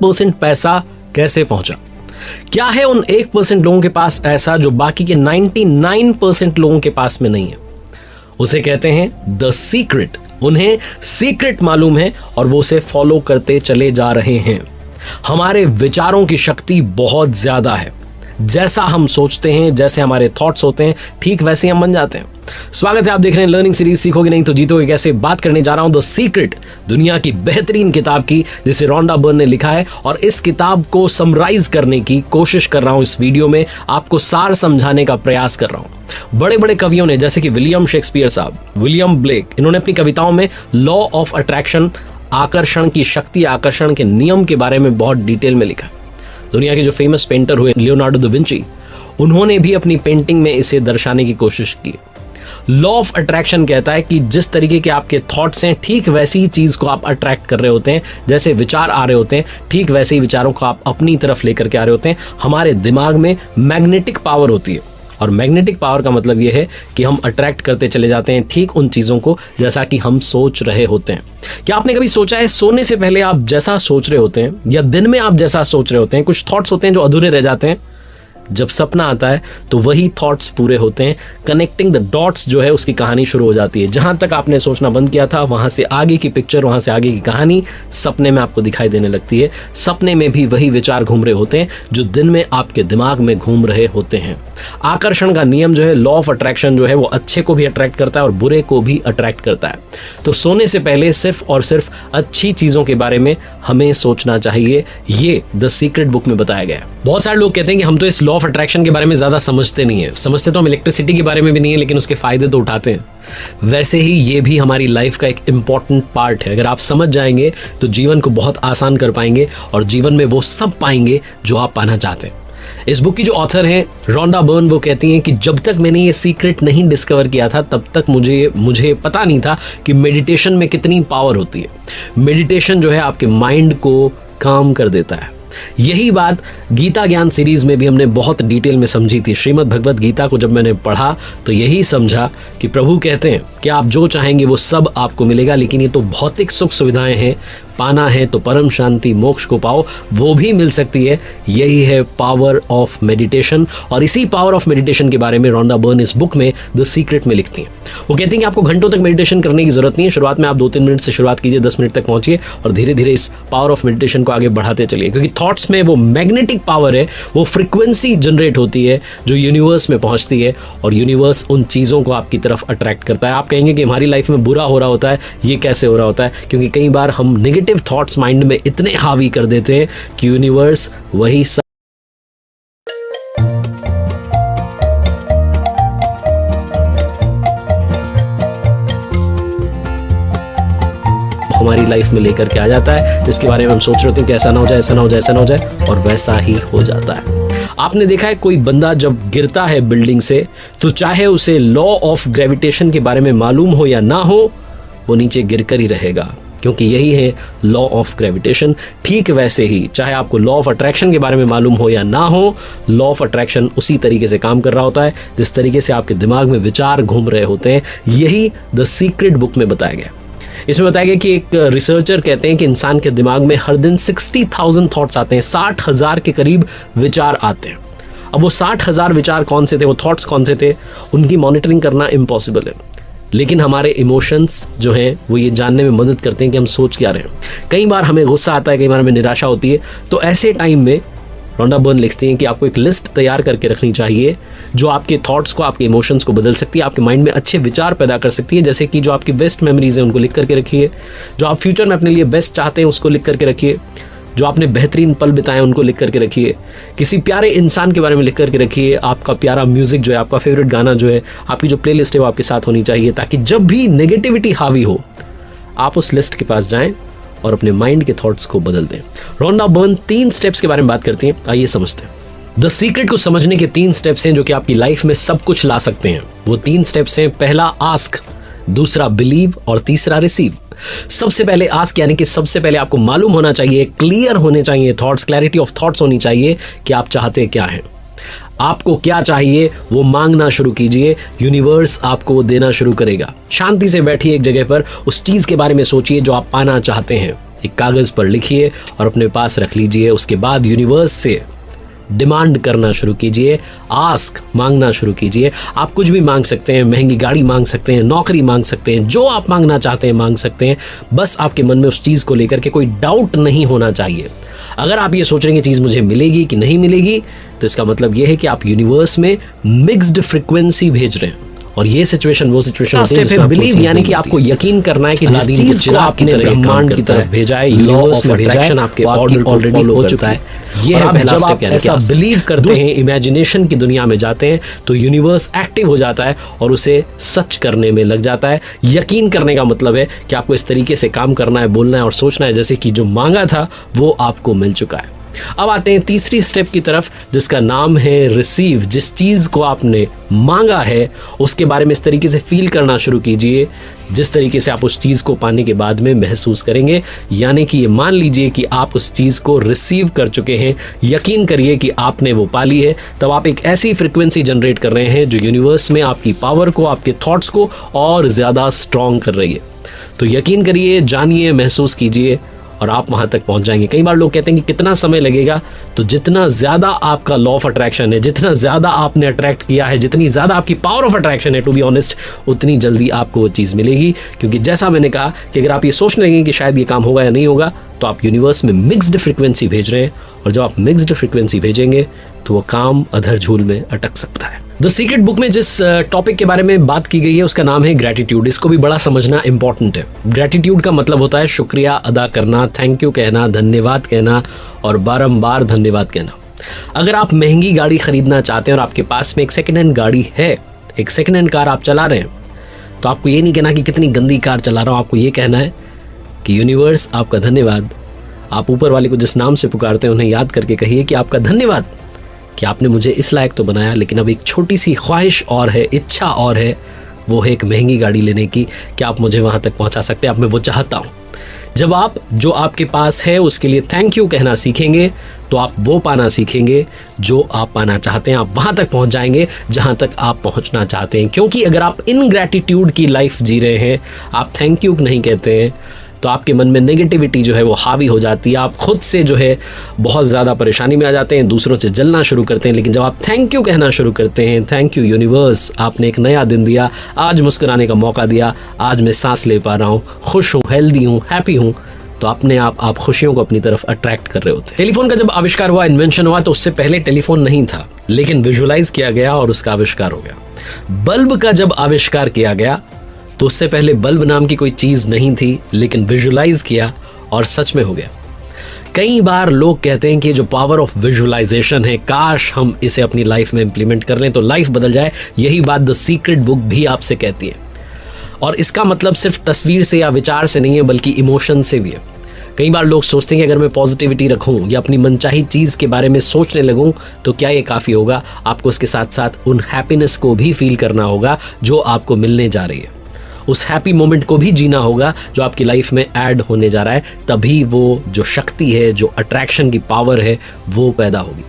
1% पैसा कैसे पहुंचा? क्या है उन 1% लोगों के पास ऐसा जो बाकी के 99% लोगों के पास में नहीं है? उसे कहते हैं द सीक्रेट। उन्हें सीक्रेट मालूम है और वो उसे फॉलो करते चले जा रहे हैं। हमारे विचारों की शक्ति बहुत ज्यादा है। जैसा हम सोचते हैं, जैसे हमारे थॉट्स होते हैं, ठीक वैसे हम बन जाते हैं। स्वागत है, आप देख रहे हैं लर्निंग सीरीज सीखोगे नहीं तो जीतोगे कैसे। बात करने जा रहा हूं द सीक्रेट, दुनिया की बेहतरीन किताब की, जिसे रोंडा बर्न ने लिखा है। और इस किताब को समराइज करने की कोशिश कर रहा हूं इस वीडियो में, आपको सार समझाने का प्रयास कर रहा हूं। बड़े बड़े कवियों ने, जैसे कि विलियम शेक्सपियर साहब, विलियम ब्लेक, इन्होंने अपनी कविताओं में लॉ ऑफ अट्रैक्शन, आकर्षण की शक्ति, आकर्षण के नियम के बारे में बहुत डिटेल में लिखा है। दुनिया के जो फेमस पेंटर हुए लियोनार्डो दा विंची, उन्होंने भी अपनी पेंटिंग में इसे दर्शाने की कोशिश की। लॉ ऑफ अट्रैक्शन कहता है कि जिस तरीके के आपके थॉट्स हैं, ठीक वैसी ही चीज को आप अट्रैक्ट कर रहे होते हैं। जैसे विचार आ रहे होते हैं, ठीक वैसे ही विचारों को आप अपनी तरफ लेकर के आ रहे होते हैं। हमारे दिमाग में मैग्नेटिक पावर होती है, और मैग्नेटिक पावर का मतलब यह है कि हम अट्रैक्ट करते चले जाते हैं ठीक उन चीजों को जैसा कि हम सोच रहे होते हैं। क्या आपने कभी सोचा है, सोने से पहले आप जैसा सोच रहे होते हैं या दिन में आप जैसा सोच रहे होते हैं, कुछ थॉट्स होते हैं जो अधूरे रह जाते हैं। जब सपना आता है तो वही थॉट्स पूरे होते हैं। कनेक्टिंग द डॉट्स जो है, उसकी कहानी शुरू हो जाती है। जहां तक आपने सोचना बंद किया था, वहां से आगे की पिक्चर, वहां से आगे की कहानी सपने में आपको दिखाई देने लगती है। सपने में भी वही विचार घूम रहे होते हैं जो दिन में आपके दिमाग में घूम रहे होते हैं। आकर्षण का नियम जो है, लॉ ऑफ अट्रैक्शन जो है, वो अच्छे को भी अट्रैक्ट करता है और बुरे को भी अट्रैक्ट करता है। तो सोने से पहले सिर्फ और सिर्फ अच्छी चीजों के बारे में हमें सोचना चाहिए। ये द सीक्रेट बुक में बताया गया है। बहुत सारे लोग कहते हैं कि हम तो इस लॉ ऑफ अट्रैक्शन के बारे में ज्यादा समझते नहीं है। समझते तो हम इलेक्ट्रिसिटी के बारे में भी नहीं है, लेकिन उसके फायदे तो उठाते हैं। वैसे ही ये भी हमारी लाइफ का एक इंपॉर्टेंट पार्ट है। अगर आप समझ जाएंगे तो जीवन को बहुत आसान कर पाएंगे और जीवन में वो सब पाएंगे जो आप पाना चाहते हैं। इस बुक की जो ऑथर हैं रोंडा बर्न, वो कहती हैं कि जब तक मैंने ये सीक्रेट नहीं डिस्कवर किया था, तब तक मुझे पता नहीं था कि मेडिटेशन में कितनी पावर होती है। मेडिटेशन जो है आपके माइंड को काम कर देता है। यही बात गीता ज्ञान सीरीज में भी हमने बहुत डिटेल में समझी थी। श्रीमद् भगवत गीता को जब मैंने पढ़ा तो यही समझा कि प्रभु कहते हैं कि आप जो चाहेंगे वो सब आपको मिलेगा, लेकिन ये तो भौतिक सुख सुविधाएं हैं। पाना है तो परम शांति मोक्ष को पाओ, वो भी मिल सकती है। यही है पावर ऑफ मेडिटेशन। और इसी पावर ऑफ मेडिटेशन के बारे में रोंडा बर्न इस बुक में द सीक्रेट में लिखती हैं। वो कहती हैं कि आपको घंटों तक मेडिटेशन करने की जरूरत नहीं है। शुरुआत में आप 2-3 मिनट से शुरुआत कीजिए, 10 मिनट तक पहुंचिए और धीरे धीरे इस पावर ऑफ मेडिटेशन को आगे बढ़ाते चलिए। क्योंकि थॉट्स में वो मैग्नेटिक पावर है, वो फ्रिक्वेंसी जनरेट होती है जो यूनिवर्स में पहुंचती है, और यूनिवर्स उन चीज़ों को आपकी तरफ अट्रैक्ट करता है। आप कहेंगे कि हमारी लाइफ में बुरा हो रहा होता है, ये कैसे हो रहा होता है? क्योंकि कई बार हम नेगेटिव थॉट्स माइंड में इतने हावी कर देते हैं कि यूनिवर्स वही हमारी लाइफ में लेकर के आ जाता है, जिसके बारे में हम सोच रहे होते हैं कि ऐसा ना हो जाए, ऐसा ना हो जाए, ऐसा ना हो जाए, और वैसा ही हो जाता है। आपने देखा है कोई बंदा जब गिरता है बिल्डिंग से, तो चाहे उसे लॉ ऑफ ग्रेविटेशन के बारे में मालूम हो या ना हो, वो नीचे गिरकर ही रहेगा, क्योंकि यही है लॉ ऑफ ग्रेविटेशन। ठीक वैसे ही चाहे आपको लॉ ऑफ अट्रैक्शन के बारे में मालूम हो या ना हो, लॉ ऑफ अट्रैक्शन उसी तरीके से काम कर रहा होता है जिस तरीके से आपके दिमाग में विचार घूम रहे होते हैं। यही द सीक्रेट बुक में बताया गया। इसमें बताया गया कि एक रिसर्चर कहते हैं कि इंसान के दिमाग में हर दिन 60,000 थॉट्स आते हैं, 60,000 के करीब विचार आते हैं। अब वो 60,000 विचार कौन से थे, वो थॉट्स कौन से थे, उनकी मॉनिटरिंग करना इम्पॉसिबल है। लेकिन हमारे इमोशंस जो हैं वो ये जानने में मदद करते हैं कि हम सोच क्या रहे हैं। कई बार हमें गुस्सा आता है, कई बार हमें निराशा होती है। तो ऐसे टाइम में रोंडा बर्न लिखती हैं कि आपको एक लिस्ट तैयार करके रखनी चाहिए जो आपके थॉट्स को, आपके इमोशंस को बदल सकती है, आपके माइंड में अच्छे विचार पैदा कर सकती है। जैसे कि जो आपकी बेस्ट मेमोरीज हैं उनको लिख करके रखिए, जो आप फ्यूचर में अपने लिए बेस्ट चाहते हैं उसको लिख करके रखिए, जो आपने बेहतरीन पल बिताए उनको लिख करके रखिए, किसी प्यारे इंसान के बारे में लिख करके रखिए, आपका प्यारा म्यूजिक जो है, आपका फेवरेट गाना जो है, आपकी जो प्लेलिस्ट है वो आपके साथ होनी चाहिए, ताकि जब भी नेगेटिविटी हावी हो आप उस लिस्ट के पास जाएं और अपने माइंड के थॉट्स को बदल दें। रोंडा बर्न 3 स्टेप्स के बारे में बात करती हैं, आइए समझते हैं। द सीक्रेट को समझने के 3 स्टेप्स हैं जो कि आपकी लाइफ में सब कुछ ला सकते हैं। वो 3 स्टेप्स हैं, पहला आस्क, दूसरा बिलीव और तीसरा रिसीव। सबसे पहले आस्क, यानी कि सबसे पहले आपको मालूम होना चाहिए, क्लियर होने चाहिए थॉट्स, क्लैरिटी ऑफ थॉट्स होनी चाहिए कि आप चाहते क्या हैं, आपको क्या चाहिए, वो मांगना शुरू कीजिए, यूनिवर्स आपको वो देना शुरू करेगा। शांति से बैठिए एक जगह पर, उस चीज के बारे में सोचिए जो आप पाना चाहते हैं। एक कागज़ पर लिखिए और अपने पास रख लीजिए। उसके बाद यूनिवर्स से डिमांड करना शुरू कीजिए, आस्क मांगना शुरू कीजिए। आप कुछ भी मांग सकते हैं, महंगी गाड़ी मांग सकते हैं, नौकरी मांग सकते हैं, जो आप मांगना चाहते हैं मांग सकते हैं। बस आपके मन में उस चीज़ को लेकर के कोई डाउट नहीं होना चाहिए। अगर आप ये सोच रहे हैं कि चीज़ मुझे मिलेगी कि नहीं मिलेगी, तो इसका मतलब ये है कि आप यूनिवर्स में मिक्स्ड फ्रीक्वेंसी भेज रहे हैं। और ये सिचुएशन वो सिचुएशन है बिलीव, यानी कि आपको यकीन करना है कि जिस चीज को आपने ब्रह्मांड की तरफ भेजा है, यूनिवर्स में भेजा है, आपके ऑलरेडी हो चुका है। ये है पहला स्टेप। यानी ऐसा बिलीव करते हैं, इमेजिनेशन की दुनिया में जाते हैं, तो यूनिवर्स एक्टिव हो जाता है और उसे सच करने में लग जाता है। यकीन करने का मतलब है कि आपको इस तरीके से काम करना है, बोलना है और सोचना है जैसे कि जो मांगा था वो आपको मिल चुका है। अब आते हैं तीसरी स्टेप की तरफ, जिसका नाम है रिसीव। जिस चीज़ को आपने मांगा है उसके बारे में इस तरीके से फील करना शुरू कीजिए जिस तरीके से आप उस चीज़ को पाने के बाद में महसूस करेंगे। यानी कि ये मान लीजिए कि आप उस चीज़ को रिसीव कर चुके हैं, यकीन करिए कि आपने वो पाली है। तब आप एक ऐसी फ्रिक्वेंसी जनरेट कर रहे हैं जो यूनिवर्स में आपकी पावर को, आपके थॉट्स को और ज़्यादा स्ट्रॉन्ग कर रही है। तो यकीन करिए, जानिए, महसूस कीजिए और आप वहां तक पहुंच जाएंगे। कई बार लोग कहते हैं कि कितना समय लगेगा, तो जितना ज़्यादा आपका लॉ ऑफ अट्रैक्शन है, जितना ज़्यादा आपने अट्रैक्ट किया है, जितनी ज़्यादा आपकी पावर ऑफ अट्रैक्शन है, टू बी ऑनेस्ट, उतनी जल्दी आपको वो चीज़ मिलेगी। क्योंकि जैसा मैंने कहा कि अगर आप ये सोचने लगेंगे कि शायद ये काम होगा या नहीं होगा, तो आप यूनिवर्स में मिक्स्ड फ्रिक्वेंसी भेज रहे हैं। और जब आप मिक्स्ड फ्रिक्वेंसी भेजेंगे तो वो काम अधर झूल में अटक सकता है। द सीक्रेट बुक में जिस टॉपिक के बारे में बात की गई है उसका नाम है ग्रैटिट्यूड। इसको भी बड़ा समझना इंपॉर्टेंट है। ग्रैटिट्यूड का मतलब होता है शुक्रिया अदा करना, थैंक यू कहना, धन्यवाद कहना और बारंबार धन्यवाद कहना। अगर आप महंगी गाड़ी खरीदना चाहते हैं और आपके पास में एक सेकेंड हैंड गाड़ी है, एक सेकेंड हैंड कार आप चला रहे हैं, तो आपको ये नहीं कहना कि कितनी गंदी कार चला रहा हूँ। आपको ये कहना है कि यूनिवर्स आपका धन्यवाद। आप ऊपर वाले को जिस नाम से पुकारते हैं उन्हें याद करके कहिए कि आपका धन्यवाद कि आपने मुझे इस लायक तो बनाया, लेकिन अब एक छोटी सी ख्वाहिश और है, इच्छा और है, वो है एक महंगी गाड़ी लेने की। क्या आप मुझे वहाँ तक पहुँचा सकते हैं? अब मैं वो चाहता हूँ। जब आप जो आपके पास है उसके लिए थैंक यू कहना सीखेंगे तो आप वो पाना सीखेंगे जो आप पाना चाहते हैं। आप वहाँ तक पहुँच जाएंगे जहाँ तक आप पहुँचना चाहते हैं। क्योंकि अगर आप इनग्रैटिट्यूड की लाइफ जी रहे हैं, आप थैंक यू नहीं कहते हैं, तो आपके मन में नेगेटिविटी जो है वो हावी हो जाती है। आप खुद से जो है बहुत ज़्यादा परेशानी में आ जाते हैं, दूसरों से जलना शुरू करते हैं। लेकिन जब आप थैंक यू कहना शुरू करते हैं, थैंक यू यूनिवर्स, आपने एक नया दिन दिया, आज मुस्कुराने का मौका दिया, आज मैं सांस ले पा रहा हूँ, खुश हूँ, हेल्दी हूँ, हैप्पी हूँ, तो अपने आप खुशियों को अपनी तरफ अट्रैक्ट कर रहे होते हैं। टेलीफोन का जब आविष्कार हुआ, इन्वेंशन हुआ, तो उससे पहले टेलीफोन नहीं था, लेकिन विजुअलाइज किया गया और उसका आविष्कार हो गया। बल्ब का जब आविष्कार किया गया तो उससे पहले बल्ब नाम की कोई चीज़ नहीं थी, लेकिन विजुअलाइज किया और सच में हो गया। कई बार लोग कहते हैं कि जो पावर ऑफ विजुअलाइजेशन है, काश हम इसे अपनी लाइफ में इंप्लीमेंट कर लें तो लाइफ बदल जाए। यही बात द सीक्रेट बुक भी आपसे कहती है। और इसका मतलब सिर्फ तस्वीर से या विचार से नहीं है, बल्कि इमोशन से भी है। कई बार लोग सोचते हैं कि अगर मैं पॉजिटिविटी रखूं या अपनी मनचाही चीज़ के बारे में सोचने लगूं तो क्या ये काफ़ी होगा? आपको उसके साथ साथ उन हैप्पीनेस को भी फील करना होगा जो आपको मिलने जा रही है। उस हैप्पी मोमेंट को भी जीना होगा जो आपकी लाइफ में ऐड होने जा रहा है। तभी वो जो शक्ति है, जो अट्रैक्शन की पावर है, वो पैदा होगी।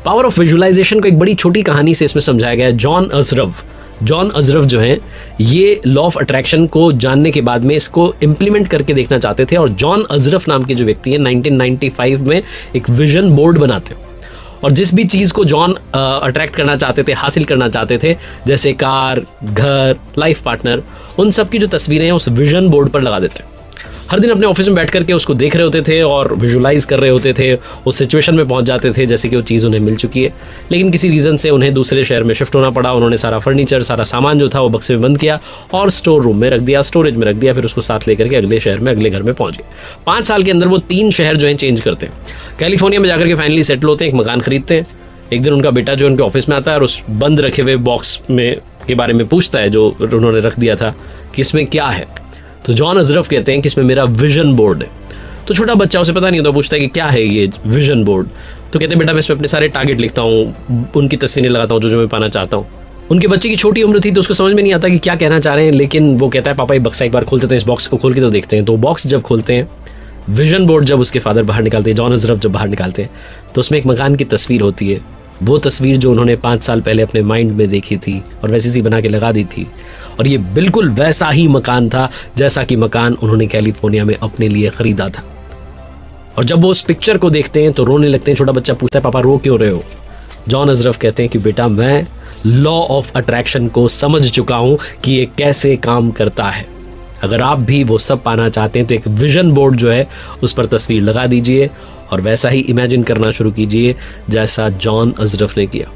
पावर ऑफ विजुअलाइजेशन को एक बड़ी छोटी कहानी से इसमें समझाया गया है। जॉन अजरफ जो हैं, ये लॉ ऑफ अट्रैक्शन को जानने के बाद में इसको इम्प्लीमेंट करके देखना चाहते थे। और जॉन अजरफ नाम के जो व्यक्ति हैं 1995 में एक विजन बोर्ड बनाते हैं। और जिस भी चीज़ को जॉन अट्रैक्ट करना चाहते थे, हासिल करना चाहते थे, जैसे कार, घर, लाइफ पार्टनर, उन सब की जो तस्वीरें हैं उस विजन बोर्ड पर लगा देते। हर दिन अपने ऑफिस में बैठ करके उसको देख रहे होते थे और विजुलाइज कर रहे होते थे। उस सिचुएशन में पहुंच जाते थे जैसे कि वो चीज़ उन्हें मिल चुकी है, लेकिन किसी रीज़न से उन्हें दूसरे शहर में शिफ्ट होना पड़ा। उन्होंने सारा फर्नीचर, सारा सामान जो था वो बक्से में बंद किया और स्टोर रूम में रख दिया, स्टोरेज में रख दिया। फिर उसको साथ लेकर के अगले शहर में, अगले घर में पहुँच गए। 5 साल के अंदर वो 3 शहर जो हैं चेंज करते हैं। कैलिफोर्निया में जाकर के फाइनली सेटल होते हैं, एक मकान खरीदते हैं। एक दिन उनका बेटा जो उनके ऑफिस में आता है और उस बंद रखे हुए बॉक्स में के बारे में पूछता है जो उन्होंने रख दिया था कि इसमें क्या है। तो जॉन अजरफ कहते हैं कि इसमें मेरा विजन बोर्ड है। तो छोटा बच्चा, उसे पता नहीं होता, पूछता है कि क्या है ये विजन बोर्ड। तो कहते हैं बेटा मैं इसमें अपने सारे टारगेट लिखता हूँ, उनकी तस्वीरें लगाता हूँ जो मैं पाना चाहता हूँ। उनके बच्चे की छोटी उम्र थी तो उसको समझ में नहीं आता कि क्या कहना चाह रहे हैं, लेकिन वो कहता है पापा ये बक्सा एक बार खोलते हैं, इस बॉक्स को खोल के तो देखते हैं। तो बॉक्स जब खोलते हैं, विजन बोर्ड जब उसके फादर बाहर निकालते हैं, जॉन अजरफ जब बाहर निकालते हैं, तो उसमें एक मकान की तस्वीर होती है। वो तस्वीर जो उन्होंने 5 साल पहले अपने माइंड में देखी थी और वैसी सी बना के लगा दी थी। और ये बिल्कुल वैसा ही मकान था जैसा कि मकान उन्होंने कैलिफोर्निया में अपने लिए ख़रीदा था। और जब वो उस पिक्चर को देखते हैं तो रोने लगते हैं। छोटा बच्चा पूछता है पापा रो क्यों रहे हो? जॉन अजरफ कहते हैं कि बेटा मैं लॉ ऑफ अट्रैक्शन को समझ चुका हूं कि ये कैसे काम करता है। अगर आप भी वो सब पाना चाहते हैं तो एक विजन बोर्ड जो है उस पर तस्वीर लगा दीजिए और वैसा ही इमेजिन करना शुरू कीजिए जैसा जॉन अजरफ ने किया।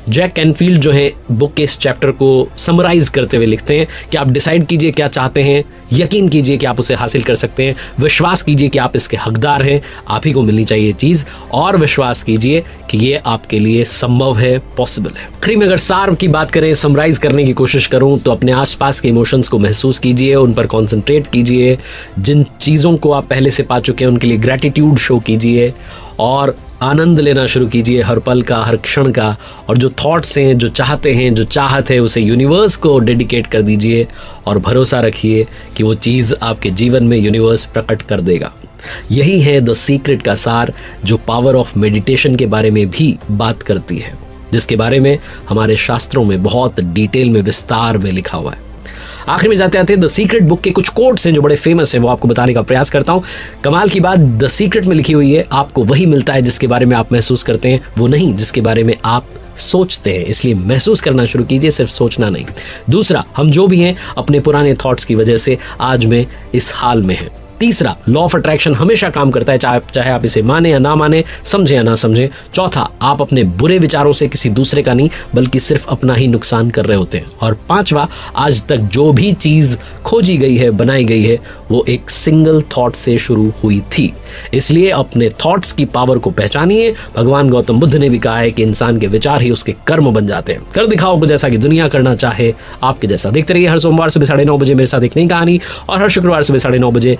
जैक कैनफील्ड जो है बुक के इस चैप्टर को समराइज करते हुए लिखते हैं कि आप डिसाइड कीजिए क्या चाहते हैं, यकीन कीजिए कि आप उसे हासिल कर सकते हैं, विश्वास कीजिए कि आप इसके हकदार हैं, आप ही को मिलनी चाहिए चीज़, और विश्वास कीजिए कि ये आपके लिए संभव है, पॉसिबल है। आखिरी में अगर सार की बात करें, समराइज करने की कोशिश करूं तो अपने आसपास के इमोशंस को महसूस कीजिए, उन पर कॉन्सेंट्रेट कीजिए, जिन चीज़ों को आप पहले से पा चुके हैं उनके लिए ग्रैटिट्यूड शो कीजिए और आनंद लेना शुरू कीजिए हर पल का, हर क्षण का। और जो थॉट्स हैं, जो चाहते हैं, जो चाहत है, उसे यूनिवर्स को डेडिकेट कर दीजिए और भरोसा रखिए कि वो चीज़ आपके जीवन में यूनिवर्स प्रकट कर देगा। यही है द सीक्रेट का सार, जो पावर ऑफ मेडिटेशन के बारे में भी बात करती है, जिसके बारे में हमारे शास्त्रों में बहुत डिटेल में, विस्तार में लिखा हुआ है। आखिर में जाते आते द सीक्रेट बुक के कुछ कोट्स हैं जो बड़े फेमस हैं, वो आपको बताने का प्रयास करता हूं। कमाल की बात, द सीक्रेट में लिखी हुई है, आपको वही मिलता है जिसके बारे में आप महसूस करते हैं, वो नहीं जिसके बारे में आप सोचते हैं। इसलिए महसूस करना शुरू कीजिए, सिर्फ सोचना नहीं। दूसरा, हम जो भी हैं अपने पुराने थॉट्स की वजह से आज में इस हाल में हैं। तीसरा, लॉ ऑफ अट्रैक्शन हमेशा काम करता है, चाहे आप इसे माने या ना माने, समझे या ना समझे। चौथा, आप अपने बुरे विचारों से किसी दूसरे का नहीं बल्कि सिर्फ अपना ही नुकसान कर रहे होते हैं। और पांचवा, आज तक जो भी चीज खोजी गई है, बनाई गई है, वो एक सिंगल थॉट से शुरू हुई थी। इसलिए अपने थॉट्स की पावर को पहचानिए। भगवान गौतम बुद्ध ने भी कहा है कि इंसान के विचार ही उसके कर्म बन जाते हैं। कर दिखाओ को जैसा कि दुनिया करना चाहे आपके जैसा। देखते रहिए हर सोमवार सुबह 9:30 बजे मेरे साथ एक नई कहानी, और हर शुक्रवार सुबह 9:30 बजे